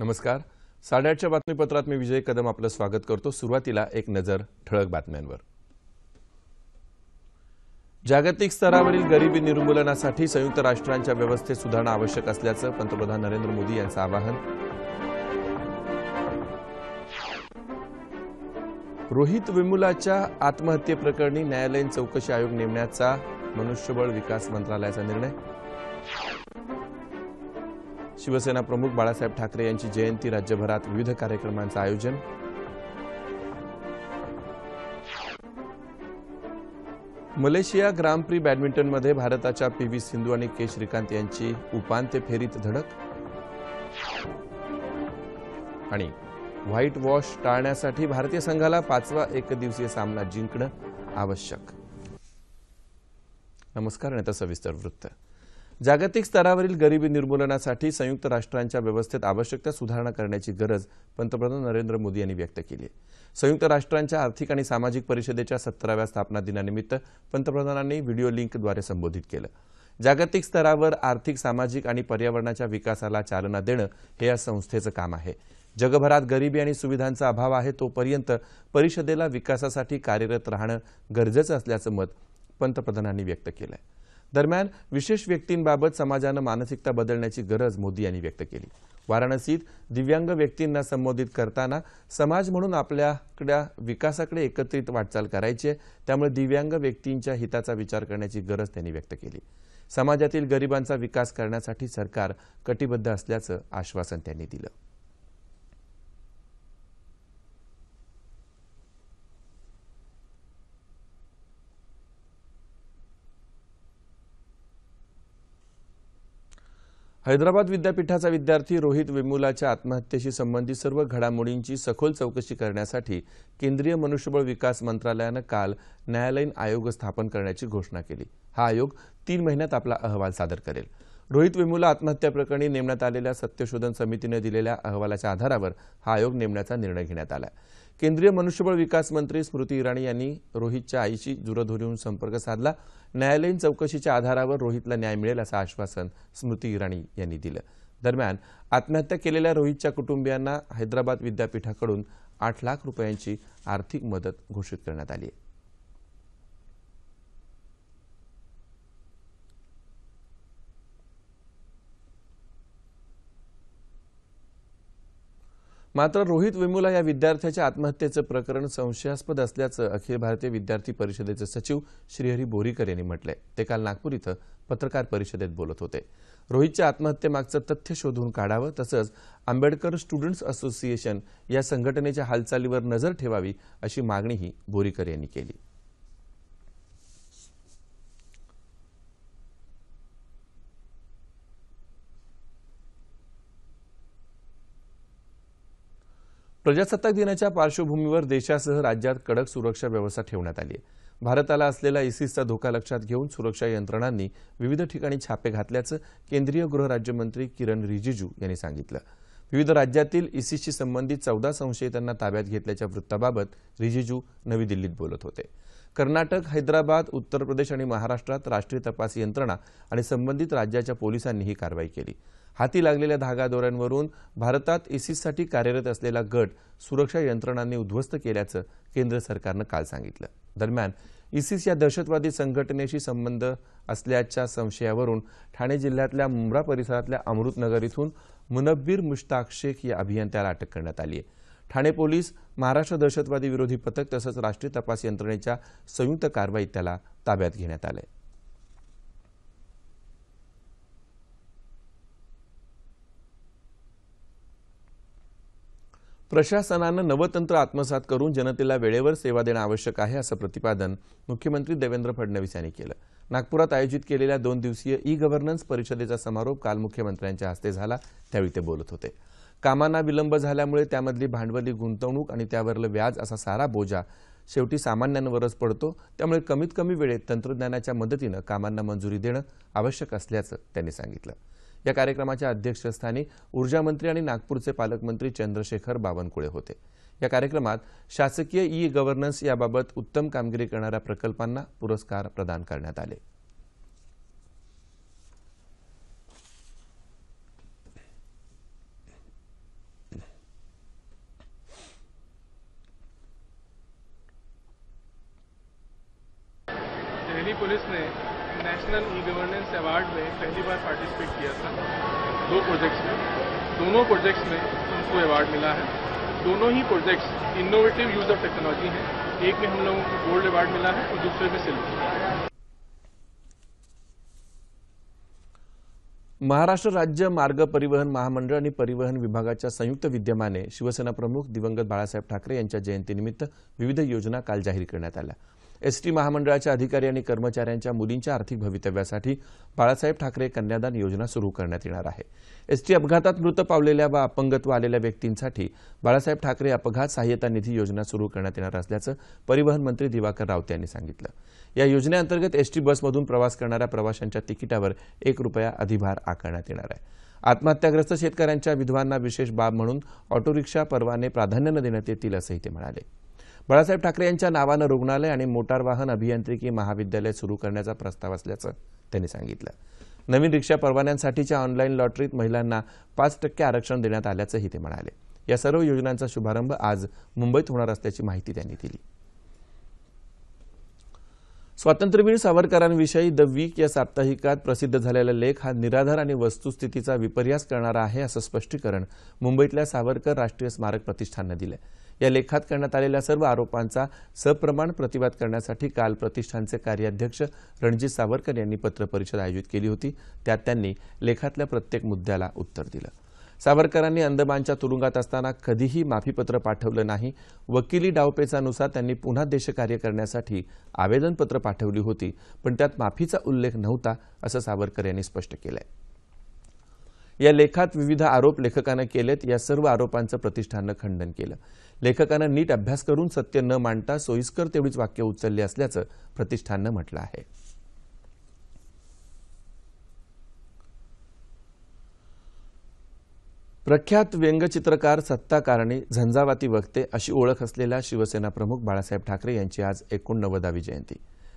नमस्कार. 8:30च्या बातमीपत्रात मी विजय कदम आपलं स्वागत करतो. सुरुवातीला एक नजर ठळक बातम्यांवर. जागतिक स्तरावरील गरिबी निर्मूलनासाठी संयुक्त राष्ट्रांच्या व्यवस्थेत सुधारणा आवश्यक असल्याचं पंतप्रधान नरेंद्र मोदी यांचं आवाहन. रोहित वेमुलाच्या आत्महत्येप्रकरणी न्यायालयीन चौकशी आयोग नेमण्याचा मनुष्यबळ विकास मंत्रालयाचा निर्णय. शिवसेना प्रमुख बाळासाहेब ठाकरे यांची जयंती, राज्यभरात विविध कार्यक्रमांचं आयोजन. मलेशिया ग्रांद प्री बॅडमिंटनमध्ये भारताच्या पी.व्ही. सिंधू आणि के. श्रीकांत यांची उपांत्य फेरीत धडक. आणि व्हाईट वॉश टाळण्यासाठी भारतीय संघाला 5वा एकदिवसीय सामना जिंकणं आवश्यक. नमस्कार. आणि आता सविस्तर वृत्त. जागतिक स्तरावरील गरिबी निर्मूलनासाठी संयुक्त राष्ट्रांच्या व्यवस्थेत आवश्यक त्या सुधारणा करण्याची गरज पंतप्रधान नरेंद्र मोदी यांनी व्यक्त केली आहे. संयुक्त राष्ट्रांच्या आर्थिक आणि सामाजिक परिषदेच्या 17व्या स्थापना दिनानिमित्त पंतप्रधानांनी व्हिडिओ लिंकद्वारे संबोधित केलं. जागतिक स्तरावर आर्थिक, सामाजिक आणि पर्यावरणाच्या विकासाला चालना देणं हे या संस्थेचं काम आहे. जगभरात गरिबी आणि सुविधांचा अभाव आहे तोपर्यंत परिषदेला विकासासाठी कार्यरत राहणं गरजेचं असल्याचं मत पंतप्रधानांनी व्यक्त केलं आहे. दरम्यान विशेष व्यक्तींबाबत समाजानं मानसिकता बदलण्याची गरज मोदी यांनी व्यक्त केली. वाराणसीत दिव्यांग व्यक्तींना संबोधित करताना समाज म्हणून आपल्याकडे विकासाकडे एकत्रित वाटचाल करायची आहे, त्यामुळे दिव्यांग व्यक्तींच्या हिताचा विचार करण्याची गरज त्यांनी व्यक्त केली. समाजातील गरिबांचा विकास करण्यासाठी सरकार कटिबद्ध असल्याचं आश्वासन त्यांनी दिलं. हैदराबाद विद्यापीठाचा विद्यार्थी रोहित वेमुलाच्या आत्महत्येशी संबंधित सर्व घडामोडींची सखोल चौकशी करण्यासाठी केंद्रीय मनुष्यबळ विकास मंत्रालयानं काल न्यायालयीन आयोग स्थापन करण्याची घोषणा केली. हा आयोग 3 महिन्यात आपला अहवाल सादर करेल. रोहित वेमुला आत्महत्या प्रकरणी नेमण्यात आलेल्या सत्यशोधन समितीने दिलेल्या अहवालाच्या आधारावर हा आयोग नेमण्याचा निर्णय घेण्यात आला. केंद्रीय मनुष्यबळ विकास मंत्री स्मृती इराणी यांनी रोहितच्या आईशी दूरध्वनीवरून संपर्क साधला. न्यायालयीन चौकशीच्या आधारावर रोहितला न्याय मिळेल असं आश्वासन स्मृती इराणी यांनी दिलं. दरम्यान आत्महत्या केलेल्या रोहितच्या कुटुंबियांना हैदराबाद विद्यापीठाकडून 8 लाख रुपयांची आर्थिक मदत घोषित करण्यात आली आहे. मात्र रोहित वेमुला या विद्यार्थ्याच्या आत्महत्येचं प्रकरण संशयास्पद असल्याचं अखिल भारतीय विद्यार्थी परिषदेचे सचिव श्रीहरी बोरीकर यांनी म्हटलंय. ते काल नागपूर इथं पत्रकार परिषदेत बोलत होते. रोहितच्या आत्महत्येमागचं तथ्य शोधून काढावं, तसंच आंबेडकर स्टुडंट्स असोसिएशन या संघटनेच्या हालचालीवर नजर ठेवावी अशी मागणीही बोरीकर यांनी केली. प्रजासत्ताक दिनाच्या पार्श्वभूमीवर देशासह राज्यात कडक सुरक्षा व्यवस्था ठेवण्यात आली आहे. भारताला असलेला इसिसचा धोका लक्षात घेऊन सुरक्षा यंत्रणांनी विविध ठिकाणी छापे घातल्याचं केंद्रीय गृहराज्यमंत्री किरण रिजिजू यांनी सांगितलं. विविध राज्यातील इसिसशी संबंधित 14 संशयितांना ताब्यात घेतल्याच्या वृत्ताबाबत रिजिजू नवी दिल्लीत बोलत होते. कर्नाटक, हैदराबाद, उत्तर प्रदेश आणि महाराष्ट्रात राष्ट्रीय तपास यंत्रणा आणि संबंधित राज्याच्या पोलिसांनी ही कारवाई केली. हाती लागलेल्या धागादोऱ्यांवरून भारतात इसिससाठी कार्यरत असलेला गट सुरक्षा यंत्रणांनी उद्ध्वस्त केल्याचं केंद्र सरकारनं काल सांगितलं. दरम्यान इसिस या दहशतवादी संघटनेशी संबंध असल्याच्या संशयावरून ठाणे जिल्ह्यातल्या मुंब्रा परिसरातल्या अमृतनगर इथून मुनव्वीर मुश्ताक शेख या अभियंत्याला अटक करण्यात आली आहे. ठाणे पोलीस, महाराष्ट्र दहशतवादी विरोधी पथक तसंच राष्ट्रीय तपास यंत्रणेच्या संयुक्त कारवाईत त्याला ताब्यात घेण्यात आलंय. प्रशासनानं नवतंत्र आत्मसात करून जनतेला वेळेवर सेवा देणं आवश्यक आहे असं प्रतिपादन मुख्यमंत्री देवेंद्र फडणवीस यांनी केलं. नागपुरात आयोजित केलेल्या 2 दिवसीय ई-गव्हर्नन्स परिषदेचा समारोप काल मुख्यमंत्र्यांच्या हस्ते झाला. त्यावेळी ते बोलत होते. कामांना विलंब झाल्यामुळे त्यामधली भांडवली गुंतवणूक आणि त्यावरलं व्याज असा सारा बोजा शेवटी सामान्यांवरच पडतो. त्यामुळे कमीत कमी वेळेत तंत्रज्ञानाच्या मदतीनं कामांना मंजुरी देणं आवश्यक असल्याचं त्यांनी सांगितलं. या कार्यक्रमाच्या अध्यक्षस्थानी ऊर्जा मंत्री आणि नागपूरचे पालकमंत्री चंद्रशेखर बावनकुळे होते. या कार्यक्रमात शासकीय ई-गव्हर्नन्स याबाबत उत्तम कामगिरी करणाऱ्या प्रकल्पांना पुरस्कार प्रदान करण्यात आले. पुलिस ने नेशनल ई गवर्नेंस अवार्ड में पहली बार पार्टिसिपेट किया था 2 प्रोजेक्ट्स में। दोनों प्रोजेक्ट्स में उनको अवार्ड मिला है। दोनों ही projects innovative use of technology हैं। एक में हम लोगों को गोल्ड अवार्ड मिला है और दूसरे में सिल्वर। महाराष्ट्र राज्य मार्ग परिवहन महामंडळ आणि परिवहन विभागाच्या संयुक्त विद्यमाने शिवसेना प्रमुख दिवंगत बाळासाहेब ठाकरे यांच्या जयंतीनिमित्त विविध योजना काल जाहीर करण्यात आल्या। एसटी महामंडळाच्या अधिकारी आणि कर्मचाऱ्यांच्या मुलींच्या आर्थिक भवितव्यासाठी बाळासाहेब ठाकरे कन्यादान योजना सुरू करण्यात येणार आहे। एसटी अपघातात मृत पावलेल्या व अपंगत्व आलेल्या व्यक्तींसाठी बाळासाहेब ठाकरे अपघात सहाय्यता निधी योजना सुरू करण्यात येणार असल्याचं परिवहन मंत्री दिवाकर रावते यांनी सांगितलं। या योजनेअंतर्गत एसटी बसमधून प्रवास करणाऱ्या प्रवाशांच्या तिकिटावर ₹1 अधिभार आकारण्यात येणार आहे। आत्महत्याग्रस्त शेतकऱ्यांच्या विधवांना विशेष बाब म्हणून ऑटो रिक्षा परवाने प्राधान्याने देण्यात येतील असंही ते म्हणाले। बाळासाहेब ठाकरे यांच्या नावानं रुग्णालय आणि मोटार वाहन अभियांत्रिकी महाविद्यालय सुरू करण्याचा प्रस्ताव असल्याचं त्यांनी सांगितलं। नवीन रिक्षा परवान्यांसाठीच्या ऑनलाईन लॉटरीत महिलांना 5% आरक्षण देण्यात आल्याचंही ते म्हणाले। या सर्व योजनांचा शुभारंभ आज मुंबईत होणार असल्याची माहिती त्यांनी दिली। स्वातंत्र्यवीर सावरकरांविषयी द वीक या साप्ताहिकात प्रसिद्ध झालेला लेख हा निराधार आणि वस्तुस्थितीचा विपर्यास करणारा आहे असं स्पष्टीकरण मुंबईतल्या सावरकर राष्ट्रीय स्मारक प्रतिष्ठानने दिलं। या लेखात करण्यात आलेल्या सर्व आरोपांचा सप्रमाण प्रतिवाद करण्यासाठी काल प्रतिष्ठानचे कार्याध्यक्ष रणजित सावरकर यांनी पत्रपरिषद आयोजित केली होती। त्यात त्यांनी लेखातल्या प्रत्येक मुद्द्याला उत्तर दिलं। सावरकरांनी अंदमानच्या तुरुंगात असताना कधीही माफीपत्र पाठवलं नाही। वकिली डावपेचानुसार त्यांनी पुन्हा देशकार्य करण्यासाठी आवेदनपत्र पाठवली होती, पण त्यात माफीचा उल्लेख नव्हता असं सावरकर यांनी स्पष्ट केलंय। या लेखात विविध आरोप लेखकानं केलेत। या सर्व आरोपांचं प्रतिष्ठाननं खंडन केलं। लेखकानं नीट अभ्यास करून सत्य न मांडता सोयीस्कर तेवढीच वाक्य उचलली असल्याचं प्रतिष्ठाननं म्हटलं आहे। प्रख्यात व्यंगचित्रकार सत्ताकारणी झंझावाती वक्ते अशी ओळख असलेल्या शिवसेना प्रमुख बाळासाहेब ठाकरे यांची आज 89वी जयंती।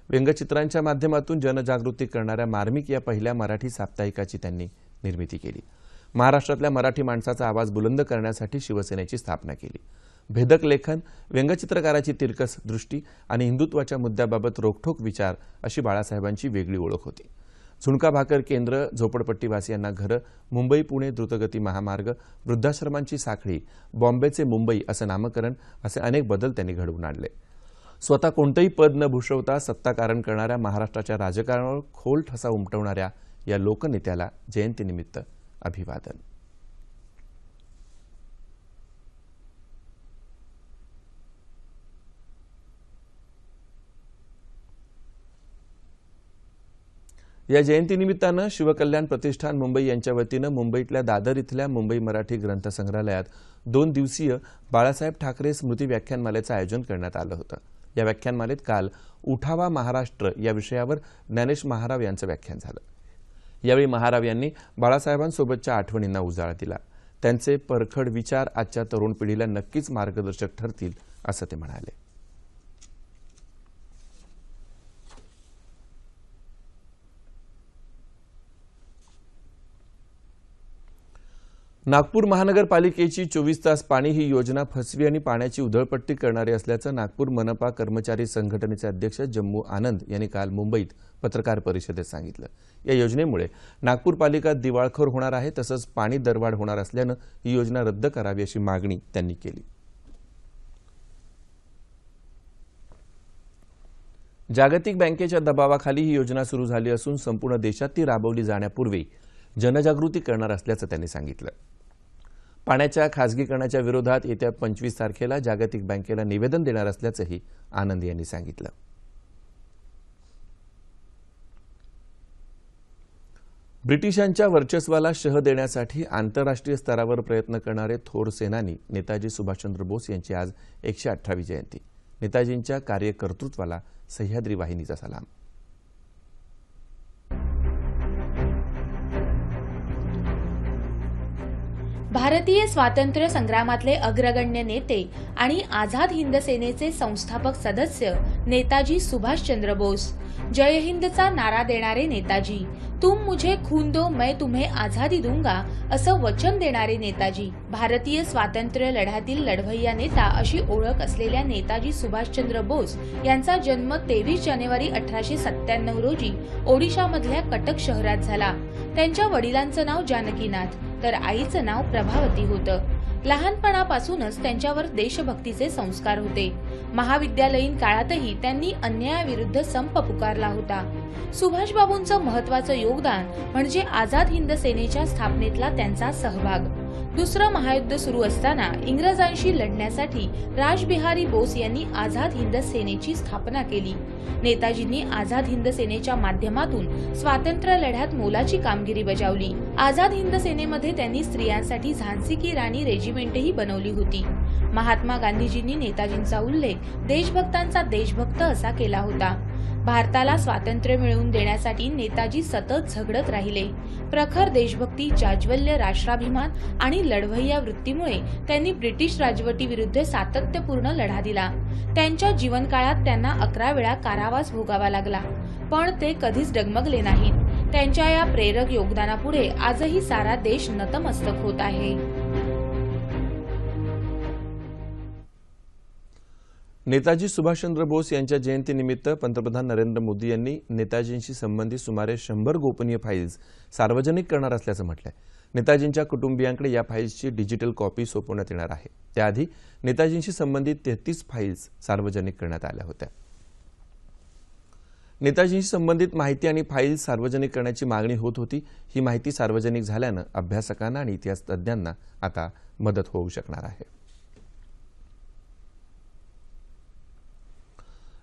व्यंगचित्रांच्या माध्यमातून जनजागृती करणाऱ्या मार्मिक या पहिल्या मराठी साप्ताहिकाची त्यांनी निर्मिती केली। महाराष्ट्रातल्या मराठी माणसाचा आवाज बुलंद करण्यासाठी शिवसेनेची स्थापना केली। भेदक लेखन, व्यंगचित्रकाराची तिरकस दृष्टी आणि हिंदुत्वाच्या मुद्द्याबाबत रोखठोक विचार अशी बाळासाहेबांची वेगळी ओळख होती। झुणका भाकर केंद्र, झोपडपट्टीवासियांना घरं, मुंबई पुणे द्रुतगती महामार्ग, वृद्धाश्रमांची साखळी, बॉम्बेचे मुंबई असं नामकरण असे अनेक बदल त्यांनी घडवून आणले। स्वतः कोणतेही पद न भूषवता सत्ताकारण करणाऱ्या महाराष्ट्राच्या राजकारणावर खोल ठसा उमटवणाऱ्या या लोकनेत्याला जयंतीनिमित्त अभिवादन। या जयंतीनिमित्तानं शिवकल्याण प्रतिष्ठान मुंबई यांच्या वतीनं मुंबईतल्या दादर इथल्या मुंबई मराठी ग्रंथसंग्रहालयात 2 दिवसीय बाळासाहेब ठाकरे स्मृती व्याख्यानमालेचं आयोजन करण्यात आलं होतं। या व्याख्यानमालेत काल उठावा महाराष्ट्र या विषयावर ज्ञानेश महाराव यांचं व्याख्यान झालं। यावेळी महाराव यांनी बाळासाहेबांसोबतच्या आठवणींना उजाळा दिला। त्यांचे परखड विचार आजच्या तरुण पिढीला नक्कीच मार्गदर्शक ठरतील असं ते म्हणाले। नागपूर महानगरपालिकेची 24 तास पाणी ही योजना फसवी आणि पाण्याची उधळपट्टी करणारी असल्याचं नागपूर मनपा कर्मचारी संघटनेचे अध्यक्ष जम्मू आनंद यांनी काल मुंबईत पत्रकार परिषदेत सांगितलं। या योजनेमुळे नागपूर पालिका दिवाळखोर होणार आहे, तसंच पाणी दरवाढ होणार असल्यानं ही योजना रद्द करावी अशी मागणी त्यांनी केली। जागतिक बँकेच्या दबावाखाली ही योजना सुरू झाली असून संपूर्ण देशात ती राबवली जाण्यापूर्वी जनजागृती करणार असल्याचं त्यांनी सांगितलं। पाण्याच्या खासगीकरणाच्या विरोधात येत्या 25 तारखेला जागतिक बँकेला निवेदन देणार असल्याचंही आनंद यांनी सांगितलं। ब्रिटिशांच्या वर्चस्वाला शह देण्यासाठी आंतरराष्ट्रीय स्तरावर प्रयत्न करणारे थोर सेनानी नेताजी सुभाषचंद्र बोस यांची आज 118वी जयंती। नेताजींच्या कार्यकर्तृत्वाला सह्याद्री वाहिनीचा सलाम। भारतीय स्वातंत्र्य संग्रामातले अग्रगण्य नेते आणि आझाद हिंद सेनेचे संस्थापक सदस्य नेताजी सुभाषचंद्र बोस, जय हिंदचा नारा देणारे नेताजी, तुम मुझे खून दो मैं तुम्हें आझादी दूंगा असं वचन देणारे नेताजी, भारतीय स्वातंत्र्य लढ्यातील लढवय्या नेता अशी ओळख असलेल्या नेताजी सुभाषचंद्र बोस यांचा जन्म 23 जानेवारी 1897 रोजी ओडिशामधल्या कटक शहरात झाला. त्यांच्या वडिलांचं नाव जानकीनाथ तर आईचं नाव प्रभावती होतं. लहानपणापासूनच त्यांच्यावर देशभक्तीचे संस्कार होते. महाविद्यालयीन काळातही त्यांनी अन्यायाविरुद्ध संप पुकारला होता. सुभाषबाबूंचं महत्त्वाचं योगदान म्हणजे आझाद हिंद सेनेच्या स्थापनेतला त्यांचा सहभाग. दुसरं महायुद्ध सुरू असताना इंग्रजांशी लढण्यासाठी राजबिहारी बोस यांनी आझाद हिंद सेनेची स्थापना केली. नेताजींनी आझाद हिंद सेनेच्या माध्यमातून स्वातंत्र्य लढ्यात मोलाची कामगिरी बजावली. आझाद हिंद सेनेमध्ये त्यांनी स्त्रियांसाठी झांसी की राणी रेजिमेंटही बनवली होती. महात्मा गांधीजींनी नेताजींचा उल्लेख देशभक्तांचा देशभक्त असा केला होता. भारताला स्वातंत्र्य मिळवून देण्यासाठी नेताजी सतत झगडत राहिले. प्रखर देशभक्ती, जाज्वल्य राष्ट्राभिमान आणि लढवय्या वृत्तीमुळे त्यांनी ब्रिटिश राजवटीविरुद्ध सातत्यपूर्ण लढा दिला. त्यांच्या जीवनकाळात त्यांना 11 वेळा कारावास भोगावा लागला, पण ते कधीच डगमगले नाहीत. त्यांच्या या प्रेरक योगदानापुढे आजही सारा देश नतमस्तक होत आहे. नेताजी सुभाषचंद्र बोस यांच्या जयंतीनिमित्त पंतप्रधान नरेंद्र मोदी यांनी नेताजींशी संबंधित सुमारे 100 गोपनीय फाईल्स सार्वजनिक करणार असल्याचं म्हटलंय. नेताजींच्या कुटुंबियांकडे या फाईल्सची डिजिटल कॉपी सोपवण्यात येणार आहे. त्याआधी नेताजींशी संबंधित 33 फाईल्स सार्वजनिक करण्यात आल्या होत्या. नेताजींशी संबंधित माहिती आणि फाईल्स सार्वजनिक करण्याची मागणी होत होती. ही माहिती सार्वजनिक झाल्यानं अभ्यासकांना आणि इतिहास तज्ज्ञांना आता मदत होऊ शकणार आहे.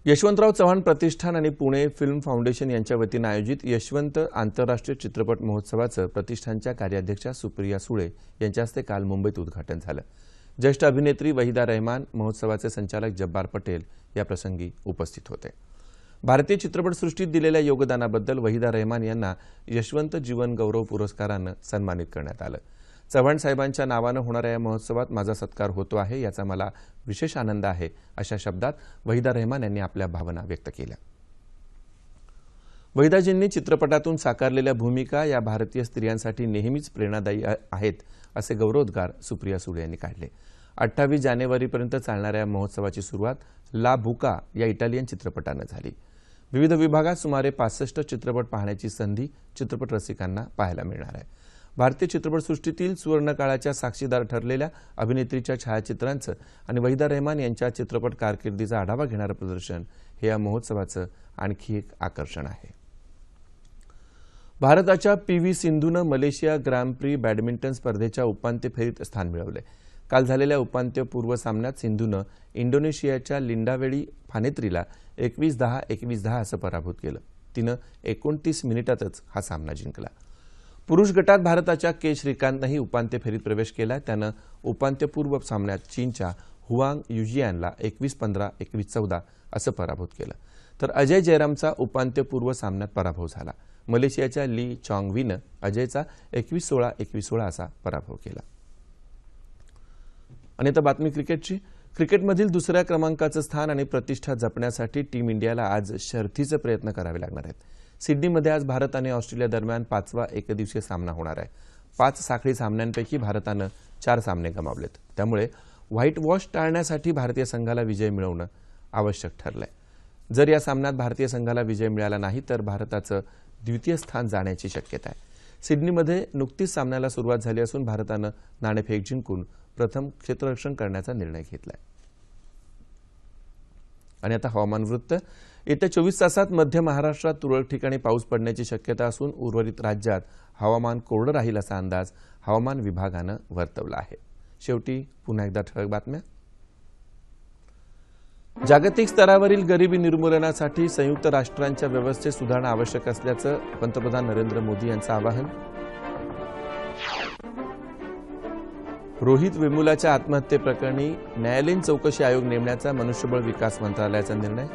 यशवंतराव चव्हाण प्रतिष्ठान आणि पुणे फिल्म फाउंडेशन यांच्या वतीनं आयोजित यशवंत आंतरराष्ट्रीय चित्रपट महोत्सवाचं प्रतिष्ठानच्या कार्याध्यक्षा सुप्रिया सुळे यांच्या हस्ते काल मुंबईत उद्घाटन झालं. ज्येष्ठ अभिनेत्री वहिदा रहमान, महोत्सवाचे संचालक जब्बार पटेल या प्रसंगी उपस्थित होते. भारतीय चित्रपटसृष्टीत दिलेल्या योगदानाबद्दल वहिदा रहमान यांना यशवंत जीवन गौरव पुरस्कारानं सन्मानित करण्यात आलं. चव्हाण साहेबांच्या नावानं होणाऱ्या या महोत्सवात माझा सत्कार होतो आहे, याचा मला विशेष आनंद आहे, अशा शब्दात वहिदा रहमान यांनी आपल्या भावना व्यक्त केल्या. वहिदाजींनी चित्रपटातून साकारलेल्या भूमिका या भारतीय स्त्रियांसाठी नेहमीच प्रेरणादायी आहेत, असे गौरवोद्गार सुप्रिया सुळे यांनी काढले. 28 जानेवारीपर्यंत चालणाऱ्या महोत्सवाची सुरुवात ला बुका या इटालियन चित्रपटानं झाली. विविध विभागात सुमारे 65 चित्रपट पाहण्याची संधी चित्रपट रसिकांना पाहायला मिळणार आहे. भारतीय चित्रपटसृष्टीतील सुवर्णकाळाच्या साक्षीदार ठरलेल्या अभिनेत्रीच्या छायाचित्रांचं आणि वहिदा रहमान यांच्या चित्रपट कारकिर्दीचा आढावा घेणारं प्रदर्शन हे या महोत्सवाचं आणखी एक आकर्षण आहे. भारताच्या पी.व्ही. सिंधूनं मलेशिया ग्रँड प्री बॅडमिंटन स्पर्धेच्या उपांत्य फेरीत स्थान मिळवले. काल झालेल्या उपांत्यपूर्व सामन्यात सिंधूनं इंडोनेशियाच्या लिंडावेळी फानेत्रीला 21-10, 21-10 असं पराभूत केलं. तिनं 29 मिनिटातच हा सामना जिंकला. पुरुष गटात भारताच्या के श्रीकांतनंही उपांत्य फेरीत प्रवेश केला. त्यानं उपांत्यपूर्व सामन्यात चीनच्या हुआंग युजियानला 21-15, 21-14 असं पराभूत केलं. तर अजय जयरामचा उपांत्यपूर्व सामन्यात पराभव झाला. मलेशियाच्या ली चॉंगवीनं अजयचा 21-16, 21-16 असा पराभव केला. आणि आता बातमी क्रिकेटची. क्रिकेटमधील दुसऱ्या क्रमांकाचं स्थान आणि प्रतिष्ठा जपण्यासाठी टीम इंडियाला आज शर्थीचे प्रयत्न करावे लागणार आहेत. सिडनीमध्ये आज भारत आणि ऑस्ट्रेलिया दरम्यान 5वा एकदिवसीय सामना होणार आहे. 5 साखळी सामन्यांपैकी भारतानं 4 सामने गमावलेत. त्यामुळे व्हाईट वॉश टाळण्यासाठी भारतीय संघाला विजय मिळवणं आवश्यक ठरलंय. जर या सामन्यात भारतीय संघाला विजय मिळाला नाही तर भारताचं द्वितीय स्थान जाण्याची शक्यता आहे. सिडनीमध्ये नुकतीच सामन्याला सुरुवात झाली असून भारतानं नाणेफेक जिंकून प्रथम क्षेत्ररक्षण करण्याचा निर्णय घेतलाय. आणि आता हवामान वृत्त. येत्या 24 तासात मध्य महाराष्ट्रात तुरळक ठिकाणी पाऊस पडण्याची शक्यता असून उर्वरित राज्यात हवामान कोरडं राहील असा अंदाज हवामान विभागानं वर्तवला आहे. शेवटी पुन्हा एकदा ठळक बातम्या. जागतिक स्तरावरील गरिबी निर्मूलनासाठी संयुक्त राष्ट्रांच्या व्यवस्थेत सुधारणा आवश्यक असल्याचं पंतप्रधान नरेंद्र मोदी यांचं आवाहन. रोहित वेमुलाच्या आत्महत्येप्रकरणी न्यायालयीन चौकशी आयोग नेमण्याचा मनुष्यबळ विकास मंत्रालयाचा निर्णय.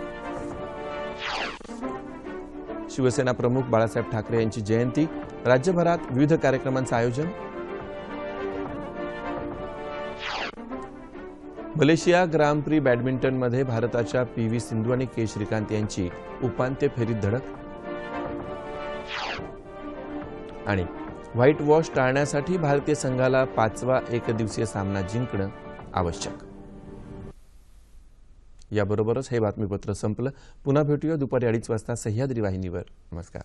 शिवसेना प्रमुख बाळासाहेब ठाकरे यांची जयंती, राज्यभरात विविध कार्यक्रमांचं आयोजन. मलेशिया ग्रां प्री बॅडमिंटनमध्ये भारताच्या पी.व्ही. सिंधू आणि के. श्रीकांत यांची उपांत्य फेरीत धडक. आणि व्हाईट वॉश टाळण्यासाठी भारतीय संघाला 5वा एकदिवसीय सामना जिंकणं आवश्यक. याबरोबरच हे बातमीपत्र संपलं. पुन्हा भेटूया दुपारी 2:30 वाजता सह्याद्री वाहिनीवर. नमस्कार.